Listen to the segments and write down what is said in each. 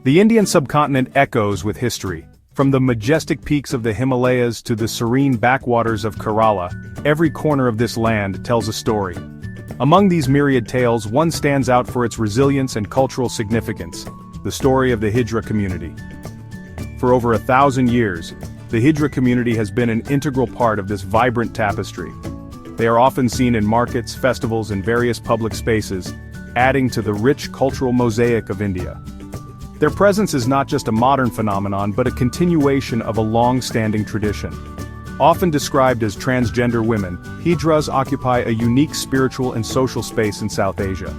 The Indian subcontinent echoes with history. From the majestic peaks of the Himalayas to the serene backwaters of Kerala, every corner of this land tells a story. Among these myriad tales, one stands out for its resilience and cultural significance: the story of the Hijra community. For over 1,000 years, the Hijra community has been an integral part of this vibrant tapestry. They are often seen in markets, festivals, and various public spaces, adding to the rich cultural mosaic of India. Their presence is not just a modern phenomenon but a continuation of a long-standing tradition. Often described as transgender women, Hijras occupy a unique spiritual and social space in South Asia.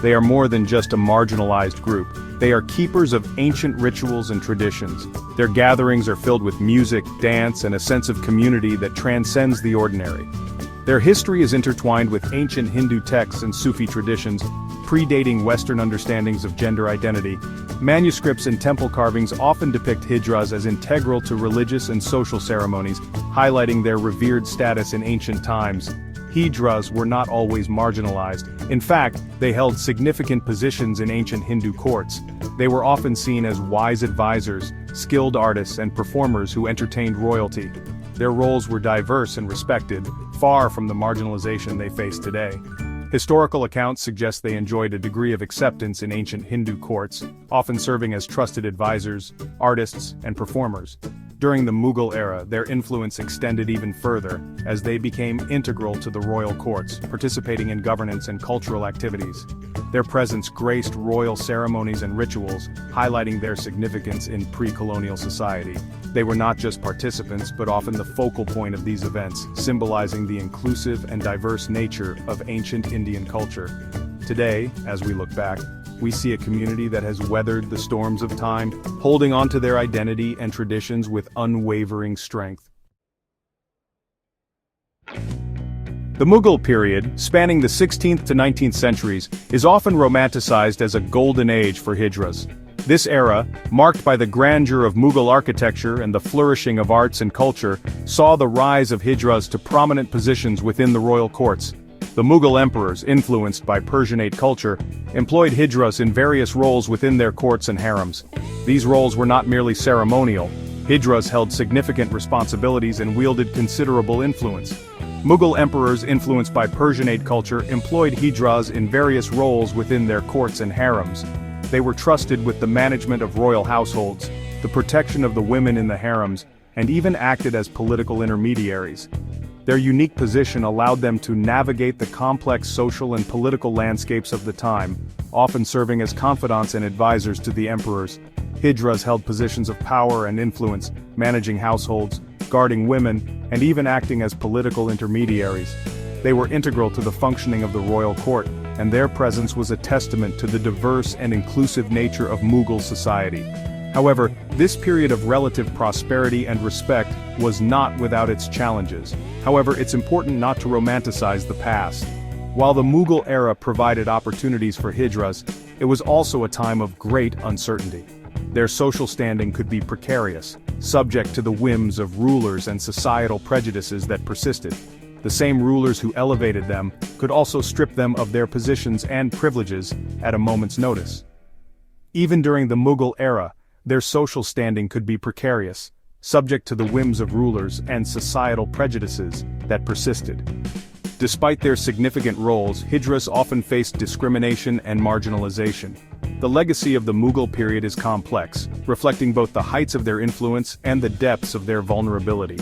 They are more than just a marginalized group. They are keepers of ancient rituals and traditions. Their gatherings are filled with music, dance, and a sense of community that transcends the ordinary. Their history is intertwined with ancient Hindu texts and Sufi traditions, predating Western understandings of gender identity. Manuscripts and temple carvings often depict Hijras as integral to religious and social ceremonies, highlighting their revered status in ancient times. Hijras were not always marginalized. In fact, they held significant positions in ancient Hindu courts. They were often seen as wise advisors, skilled artists, and performers who entertained royalty. Their roles were diverse and respected, far from the marginalization they face today. Historical accounts suggest they enjoyed a degree of acceptance in ancient Hindu courts, often serving as trusted advisors, artists, and performers. During the Mughal era, their influence extended even further, as they became integral to the royal courts, participating in governance and cultural activities. Their presence graced royal ceremonies and rituals, highlighting their significance in pre-colonial society. They were not just participants but often the focal point of these events, symbolizing the inclusive and diverse nature of ancient Indian culture. Today, as we look back, we see a community that has weathered the storms of time, holding on to their identity and traditions with unwavering strength. The Mughal period, spanning the 16th to 19th centuries, is often romanticized as a golden age for Hijras. This era, marked by the grandeur of Mughal architecture and the flourishing of arts and culture, saw the rise of Hijras to prominent positions within the royal courts. The Mughal emperors, influenced by Persianate culture, employed Hijras in various roles within their courts and harems. These roles were not merely ceremonial. Hijras held significant responsibilities and wielded considerable influence. Mughal emperors influenced by Persianate culture employed Hijras in various roles within their courts and harems. They were trusted with the management of royal households, the protection of the women in the harems, and even acted as political intermediaries. Their unique position allowed them to navigate the complex social and political landscapes of the time, often serving as confidants and advisors to the emperors. Hijras held positions of power and influence, managing households, guarding women, and even acting as political intermediaries. They were integral to the functioning of the royal court, and their presence was a testament to the diverse and inclusive nature of Mughal society. However, this period of relative prosperity and respect was not without its challenges. However, it's important not to romanticize the past. While the Mughal era provided opportunities for Hijras, it was also a time of great uncertainty. Their social standing could be precarious, subject to the whims of rulers and societal prejudices that persisted. The same rulers who elevated them could also strip them of their positions and privileges at a moment's notice. Even during the Mughal era, their social standing could be precarious, subject to the whims of rulers and societal prejudices that persisted. Despite their significant roles, Hijras often faced discrimination and marginalization. The legacy of the Mughal period is complex, reflecting both the heights of their influence and the depths of their vulnerability.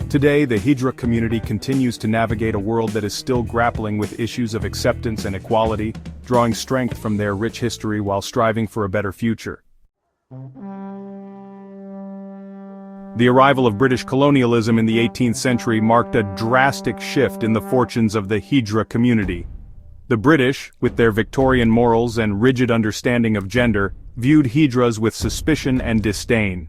Today, the Hijra community continues to navigate a world that is still grappling with issues of acceptance and equality, drawing strength from their rich history while striving for a better future. The arrival of British colonialism in the 18th century marked a drastic shift in the fortunes of the Hijra community. The British, with their Victorian morals and rigid understanding of gender, viewed Hijras with suspicion and disdain.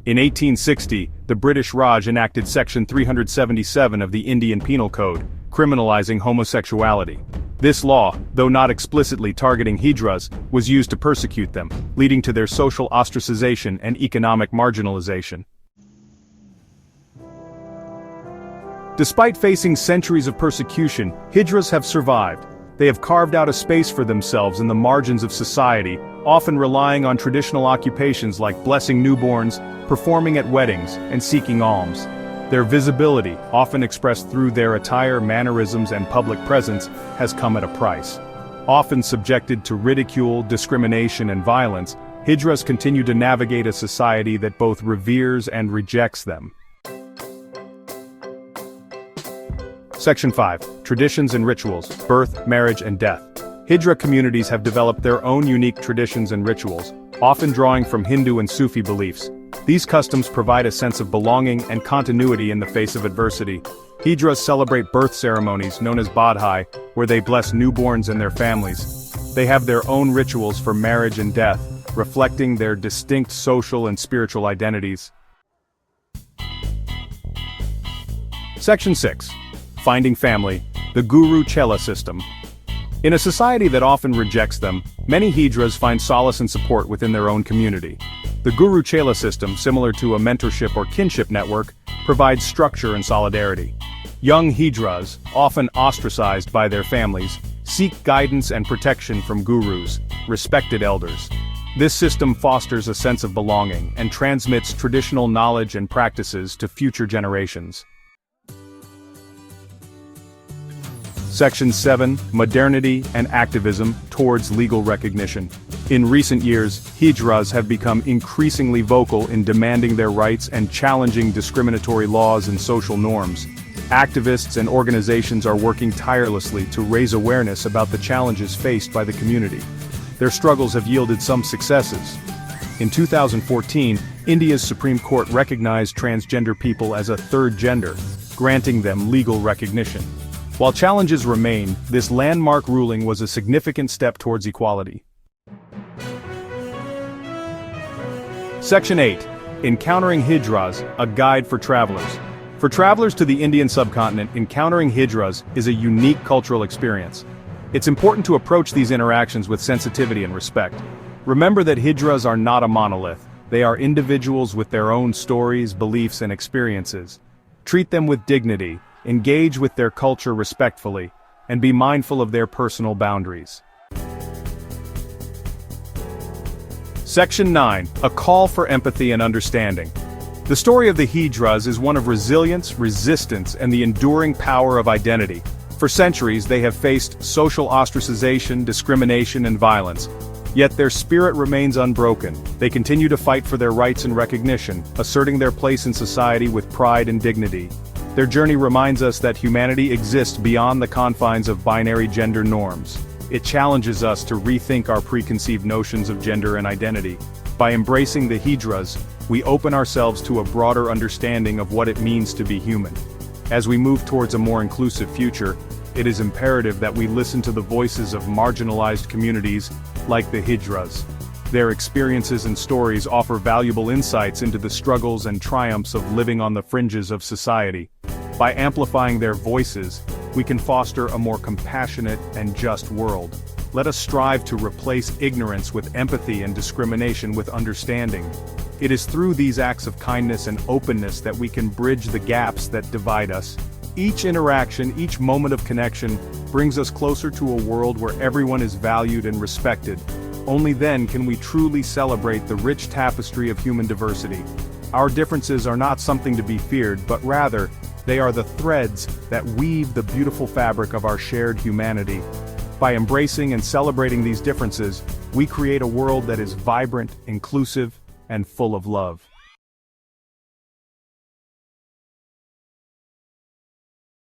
In 1860, the British Raj enacted Section 377 of the Indian Penal Code, criminalizing homosexuality. This law, though not explicitly targeting Hijras, was used to persecute them, leading to their social ostracization and economic marginalization. Despite facing centuries of persecution, Hijras have survived. They have carved out a space for themselves in the margins of society, often relying on traditional occupations like blessing newborns, performing at weddings, and seeking alms. Their visibility, often expressed through their attire, mannerisms, and public presence, has come at a price. Often subjected to ridicule, discrimination, and violence, Hijras continue to navigate a society that both reveres and rejects them. Section 5. Traditions and Rituals, Birth, Marriage, and Death. Hijra communities have developed their own unique traditions and rituals, often drawing from Hindu and Sufi beliefs. These customs provide a sense of belonging and continuity in the face of adversity. Hijras celebrate birth ceremonies known as Badhai, where they bless newborns and their families. They have their own rituals for marriage and death, reflecting their distinct social and spiritual identities. Section 6. Finding Family, the Guru Chela System. In a society that often rejects them, many Hijras find solace and support within their own community. The Guru Chela system, similar to a mentorship or kinship network, provides structure and solidarity. Young Hijras, often ostracized by their families, seek guidance and protection from gurus, respected elders. This system fosters a sense of belonging and transmits traditional knowledge and practices to future generations. Section 7. Modernity and Activism Towards Legal Recognition. In recent years, Hijras have become increasingly vocal in demanding their rights and challenging discriminatory laws and social norms. Activists and organizations are working tirelessly to raise awareness about the challenges faced by the community. Their struggles have yielded some successes. In 2014, India's Supreme Court recognized transgender people as a third gender, granting them legal recognition. While challenges remain, this landmark ruling was a significant step towards equality. Section 8. Encountering Hijras, a guide for travelers. For travelers to the Indian subcontinent, encountering Hijras is a unique cultural experience. It's important to approach these interactions with sensitivity and respect. Remember that Hijras are not a monolith. They are individuals with their own stories, beliefs, and experiences. Treat them with dignity, engage with their culture respectfully, and be mindful of their personal boundaries. Section 9. A Call for Empathy and Understanding. The story of the Hijras is one of resilience, resistance, and the enduring power of identity. For centuries, they have faced social ostracization, discrimination, and violence. Yet their spirit remains unbroken. They continue to fight for their rights and recognition, asserting their place in society with pride and dignity. Their journey reminds us that humanity exists beyond the confines of binary gender norms. It challenges us to rethink our preconceived notions of gender and identity. By embracing the Hijras, we open ourselves to a broader understanding of what it means to be human. As we move towards a more inclusive future, it is imperative that we listen to the voices of marginalized communities like the Hijras. Their experiences and stories offer valuable insights into the struggles and triumphs of living on the fringes of society. By amplifying their voices, we can foster a more compassionate and just world. Let us strive to replace ignorance with empathy and discrimination with understanding. It is through these acts of kindness and openness that we can bridge the gaps that divide us. Each interaction, each moment of connection, brings us closer to a world where everyone is valued and respected. Only then can we truly celebrate the rich tapestry of human diversity. Our differences are not something to be feared, but rather, they are the threads that weave the beautiful fabric of our shared humanity. By embracing and celebrating these differences, we create a world that is vibrant, inclusive, and full of love.